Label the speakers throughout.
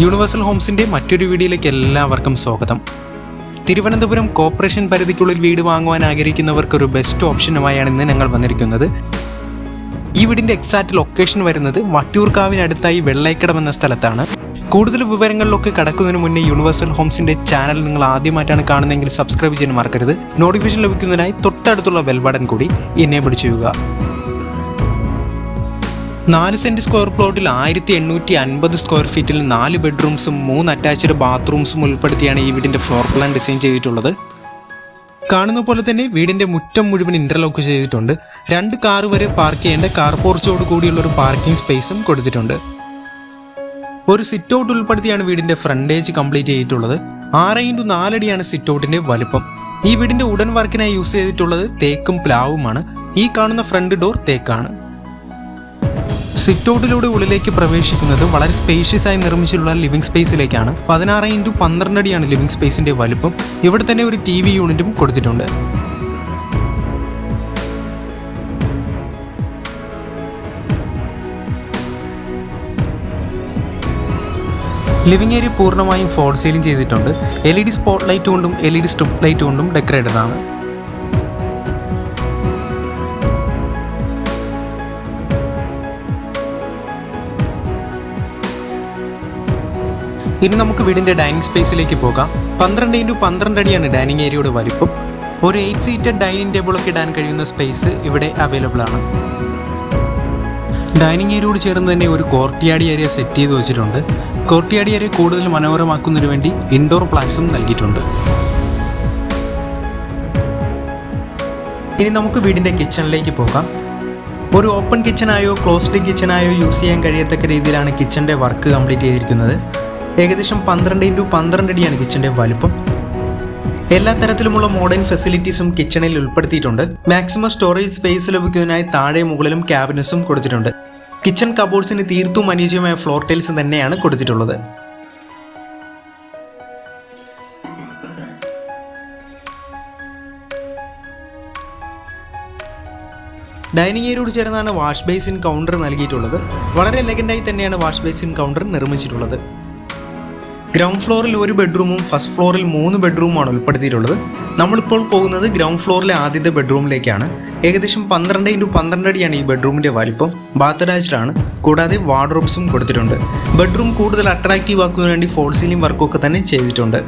Speaker 1: Universal ഹോംസിൻ്റെ മറ്റൊരു വീഡിയോയിലേക്ക് എല്ലാവർക്കും സ്വാഗതം. തിരുവനന്തപുരം കോർപ്പറേഷൻ പരിധിക്കുള്ളിൽ വീട് വാങ്ങുവാൻ ആഗ്രഹിക്കുന്നവർക്കൊരു ബെസ്റ്റ് ഓപ്ഷനുമായാണ് ഇന്ന് ഞങ്ങൾ വന്നിരിക്കുന്നത്. ഈ വീടിൻ്റെ എക്സാക്റ്റ് ലൊക്കേഷൻ വരുന്നത് വട്ടിയൂർക്കാവിനടുത്തായി വെള്ളൈക്കടം എന്ന സ്ഥലത്താണ്. കൂടുതൽ വിവരങ്ങളിലൊക്കെ കടക്കുന്നതിന് മുന്നേ യൂണിവേഴ്സൽ ഹോംസിൻ്റെ ചാനൽ നിങ്ങൾ ആദ്യമായിട്ടാണ് കാണുന്നതെങ്കിൽ സബ്സ്ക്രൈബ് ചെയ്യാൻ മറക്കരുത്. നോട്ടിഫിക്കേഷൻ ലഭിക്കുന്നതിനായി തൊട്ടടുത്തുള്ള ബെൽ ബട്ടൺ കൂടി എനേബിൾ ചെയ്യുക. 4 സെൻറ്റ് സ്ക്വയർ പ്ലോട്ടിൽ 1850 സ്ക്വയർ ഫീറ്റിൽ 4 ബെഡ്റൂംസും 3 അറ്റാച്ച്ഡ് ബാത്റൂംസും ഉൾപ്പെടുത്തിയാണ് ഈ വീടിൻ്റെ ഫ്ലോർ പ്ലാൻ ഡിസൈൻ ചെയ്തിട്ടുള്ളത്. കാണുന്ന പോലെ തന്നെ വീടിൻ്റെ മുറ്റം മുഴുവൻ ഇൻ്റർലോക്ക് ചെയ്തിട്ടുണ്ട്. 2 കാർ വരെ പാർക്ക് ചെയ്യേണ്ട കാർ പോർച്ചോട് കൂടിയുള്ളൊരു പാർക്കിംഗ് സ്പേസും കൊടുത്തിട്ടുണ്ട്. ഒരു സിറ്റ് ഔട്ട് ഉൾപ്പെടുത്തിയാണ് വീടിൻ്റെ ഫ്രണ്ടേജ് കംപ്ലീറ്റ് ചെയ്തിട്ടുള്ളത്. 6x4 അടിയാണ് സിറ്റ് ഔട്ടിൻ്റെ വലുപ്പം. ഈ വീടിൻ്റെ ഉടൻ വർക്കിനായി യൂസ് ചെയ്തിട്ടുള്ളത് തേക്കും പ്ലാവുമാണ്. ഈ കാണുന്ന ഫ്രണ്ട് ഡോർ തേക്കാണ്. സിറ്റ് ഔട്ടിലൂടെ ഉള്ളിലേക്ക് പ്രവേശിക്കുന്നത് വളരെ സ്പേഷ്യസ് ആയി നിർമ്മിച്ചിട്ടുള്ള ലിവിംഗ് സ്പേസിലേക്കാണ്. 16x12 അടിയാണ് ലിവിംഗ് സ്പേസിന്റെ വലുപ്പം. ഇവിടെ തന്നെ ഒരു TV യൂണിറ്റും കൊടുത്തിട്ടുണ്ട്. ലിവിംഗ് ഏരിയ പൂർണ്ണമായും ഫോൾ സീലിംഗ് ചെയ്തിട്ടുണ്ട്. LED സ്പോട്ട് ലൈറ്റ് കൊണ്ടും LED സ്ട്രിപ്പ് ലൈറ്റ് കൊണ്ടും ഡെക്കറേറ്റഡ് ആണ്. ഇനി നമുക്ക് വീടിൻ്റെ ഡൈനിങ് സ്പേസിലേക്ക് പോകാം. 12x12 അടിയാണ് ഡൈനിങ് ഏരിയയുടെ വലിപ്പം. ഒരു 8 സീറ്റഡ് ഡൈനിങ് ടേബിളൊക്കെ ഇടാൻ കഴിയുന്ന സ്പേസ് ഇവിടെ അവൈലബിൾ ആണ്. ഡൈനിങ് ഏരിയയോട് ചേർന്ന് തന്നെ ഒരു കോർട്ട്യാർഡ് ഏരിയ സെറ്റ് ചെയ്ത് വെച്ചിട്ടുണ്ട്. കോർട്ട്യാർഡ് ഏരിയ കൂടുതൽ മനോഹരമാക്കുന്നതിന് വേണ്ടി ഇൻഡോർ പ്ലാന്റ്സും നൽകിയിട്ടുണ്ട്. ഇനി നമുക്ക് വീടിൻ്റെ കിച്ചണിലേക്ക് പോകാം. ഒരു ഓപ്പൺ കിച്ചണായോ ക്ലോസ്ഡ് കിച്ചണായോ യൂസ് ചെയ്യാൻ കഴിയത്തക്ക രീതിയിലാണ് കിച്ചണിൻ്റെ വർക്ക് കംപ്ലീറ്റ് ചെയ്തിരിക്കുന്നത്. ഏകദേശം 12x12 അടിയാണ് കിച്ചൻ്റെ വലുപ്പം. എല്ലാ തരത്തിലുമുള്ള മോഡേൺ ഫെസിലിറ്റീസും കിച്ചണിൽ ഉൾപ്പെടുത്തിയിട്ടുണ്ട്. മാക്സിമം സ്റ്റോറേജ് സ്പേസ് ലഭിക്കുന്നതിനായി താഴെ മുകളിലും ക്യാബിനസും കൊടുത്തിട്ടുണ്ട്. കിച്ചൺ കബോർഡ്സിന് തീർത്തും അനുയോജ്യമായ ഫ്ലോർ ടൈൽസ് തന്നെയാണ് കൊടുത്തിട്ടുള്ളത്. ഡൈനിങ് ഏരിയയോട് ചേർന്നാണ് വാഷ് ബേസിൻ കൗണ്ടർ നൽകിയിട്ടുള്ളത്. വളരെ എലഗൻ്റായി തന്നെയാണ് വാഷ് ബേസിൻ കൗണ്ടർ നിർമ്മിച്ചിട്ടുള്ളത്. ഗ്രൗണ്ട് ഫ്ലോറിൽ 1 ബെഡ്റൂമും ഫസ്റ്റ് ഫ്ലോറിൽ 3 ബെഡ്റൂമാണ് ഉൾപ്പെടുത്തിയിട്ടുള്ളത്. നമ്മളിപ്പോൾ പോകുന്നത് ഗ്രൗണ്ട് ഫ്ലോറിലെ ആദ്യത്തെ ബെഡ്റൂമിലേക്കാണ്. ഏകദേശം 12x12 അടിയാണ് ഈ ബെഡ്റൂമിൻ്റെ വലിപ്പം. ബാത്ത് അറ്റാച്ച്ഡ് ആണ്. കൂടാതെ വാർഡ്രോബ്സും കൊടുത്തിട്ടുണ്ട്. ബെഡ്റൂം കൂടുതൽ അട്രാക്റ്റീവ് ആക്കുന്നതിന് വേണ്ടി ഫോൾ സീലിംഗ് വർക്കൊക്കെ തന്നെ ചെയ്തിട്ടുണ്ട്.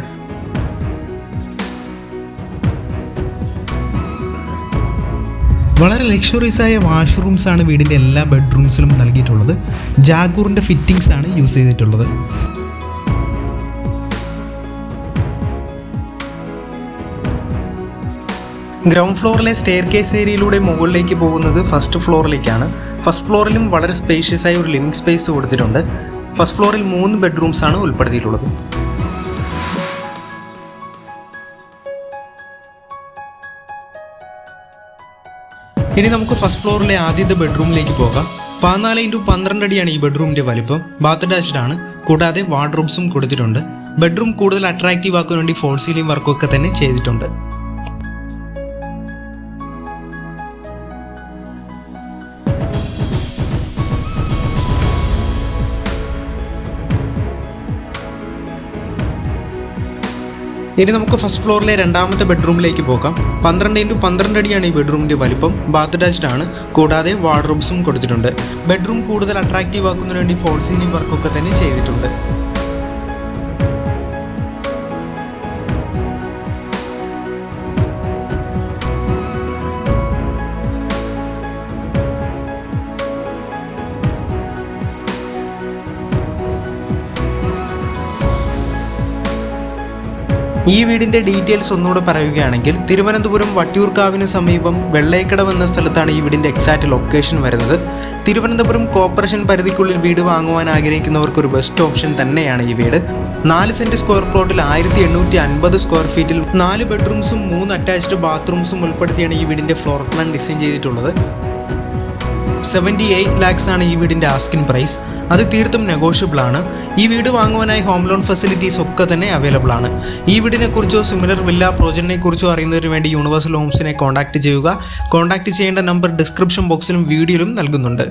Speaker 1: വളരെ ലക്ഷറീസ് ആയ വാഷ്റൂംസ് ആണ് വീടിൻ്റെ എല്ലാ ബെഡ്റൂംസിലും നൽകിയിട്ടുള്ളത്. ജാഗൂറിൻ്റെ ഫിറ്റിംഗ്സ് ആണ് യൂസ് ചെയ്തിട്ടുള്ളത്. ഗ്രൗണ്ട് ഫ്ലോറിലെ സ്റ്റെയർ കേസ് ഏരിയയിലൂടെ മുകളിലേക്ക് പോകുന്നത് ഫസ്റ്റ് ഫ്ലോറിലേക്കാണ്. ഫസ്റ്റ് ഫ്ലോറിലും വളരെ സ്പേഷ്യസ് ആയ ഒരു ലിവിംഗ് സ്പേസ് കൊടുത്തിട്ടുണ്ട്. ഫസ്റ്റ് ഫ്ലോറിൽ 3 ബെഡ്റൂംസ് ആണ് ഉൾപ്പെടുത്തിയിട്ടുള്ളത്. ഇനി നമുക്ക് ഫസ്റ്റ് ഫ്ലോറിലെ ആദ്യത്തെ ബെഡ്റൂമിലേക്ക് പോകാം. 14x12 അടിയാണ് ഈ ബെഡ്റൂമിൻ്റെ വലിപ്പം. ബാത്ത് അറ്റാച്ച്ഡ് ആണ്. കൂടാതെ വാർഡ്രോബ്സും കൊടുത്തിട്ടുണ്ട്. ബെഡ്റൂം കൂടുതൽ അട്രാക്റ്റീവ് ആക്കാൻ വേണ്ടി ഫോൾ സീലിംഗ് വർക്കൊക്കെ തന്നെ ചെയ്തിട്ടുണ്ട്. ഇനി നമുക്ക് ഫസ്റ്റ് ഫ്ലോറിലെ രണ്ടാമത്തെ ബെഡ്റൂമിലേക്ക് പോകാം. 12x12 അടിയാണ് ഈ ബെഡ്റൂമിൻ്റെ വലിപ്പം. ബാത്ത് അറ്റാച്ച്ഡ് ആണ്. കൂടാതെ വാർഡ്രോബ്സും കൊടുത്തിട്ടുണ്ട്. ബെഡ്റൂം കൂടുതൽ അട്രാക്റ്റീവ് ആക്കുന്നതിന് വേണ്ടി ഫോൾ സീലിംഗ് വർക്കൊക്കെ തന്നെ ചെയ്തിട്ടുണ്ട്. ഈ വീടിൻ്റെ ഡീറ്റെയിൽസ് ഒന്നുകൂടെ പറയുകയാണെങ്കിൽ, തിരുവനന്തപുരം വട്ടിയൂർക്കാവിന് സമീപം വെള്ളൈക്കടം എന്ന സ്ഥലത്താണ് ഈ വീടിൻ്റെ എക്സാക്റ്റ് ലൊക്കേഷൻ വരുന്നത്. തിരുവനന്തപുരം കോർപ്പറേഷൻ പരിധിക്കുള്ളിൽ വീട് വാങ്ങുവാൻ ആഗ്രഹിക്കുന്നവർക്കൊരു ബെസ്റ്റ് ഓപ്ഷൻ തന്നെയാണ് ഈ വീട്. 4 സെൻറ്റ് സ്ക്വയർ പ്ലോട്ടിൽ 1850 സ്ക്വയർ ഫീറ്റിൽ 4 ബെഡ്റൂംസും 3 അറ്റാച്ച്ഡ് ബാത്റൂംസും ഉൾപ്പെടുത്തിയാണ് ഈ വീടിൻ്റെ ഫ്ലോർ പ്ലാൻ ഡിസൈൻ ചെയ്തിട്ടുള്ളത്. 78 lakhs ആണ് ഈ വീടിൻ്റെ ആസ്കിൻ പ്രൈസ്. അത് തീർത്തും നെഗോഷ്യബിൾ ആണ്. ഈ വീട് വാങ്ങുവാനായി ഹോം ലോൺ ഫെസിലിറ്റീസ് ഒക്കെ തന്നെ അവൈലബിൾ ആണ്. ഈ വീടിനെക്കുറിച്ചോ സിമിലർ വില്ല പ്രോജക്റ്റിനെ കുറിച്ചോ അറിയുന്നതിന് വേണ്ടി യൂണിവേഴ്സൽ ഹോംസിനെ കോൺടാക്ട് ചെയ്യുക. കോൺടാക്ട് ചെയ്യേണ്ട നമ്പർ ഡിസ്ക്രിപ്ഷൻ ബോക്സിലും വീഡിയോയിലും നൽകുന്നുണ്ട്.